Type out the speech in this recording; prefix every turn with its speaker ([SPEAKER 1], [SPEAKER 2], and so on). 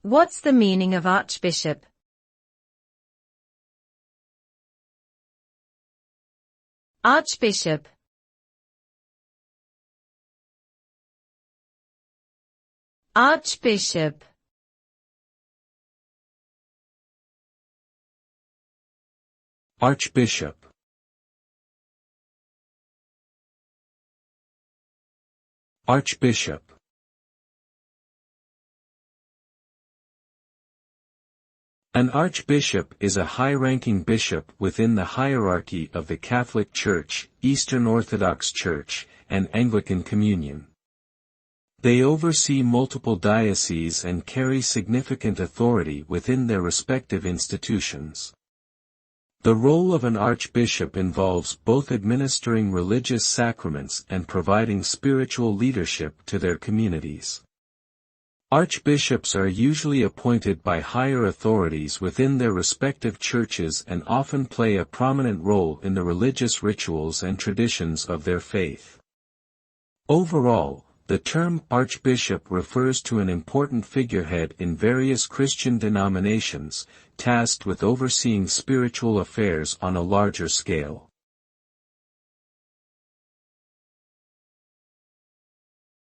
[SPEAKER 1] What's the meaning of archbishop? Archbishop. Archbishop.
[SPEAKER 2] Archbishop. Archbishop. An archbishop is a high-ranking bishop within the hierarchy of the Catholic Church, Eastern Orthodox Church, and Anglican Communion. They oversee multiple dioceses and carry significant authority within their respective institutions. The role of an archbishop involves both administering religious sacraments and providing spiritual leadership to their communities. Archbishops are usually appointed by higher authorities within their respective churches and often play a prominent role in the religious rituals and traditions of their faith. Overall, the term archbishop refers to an important figurehead in various Christian denominations, tasked with overseeing spiritual affairs on a larger scale.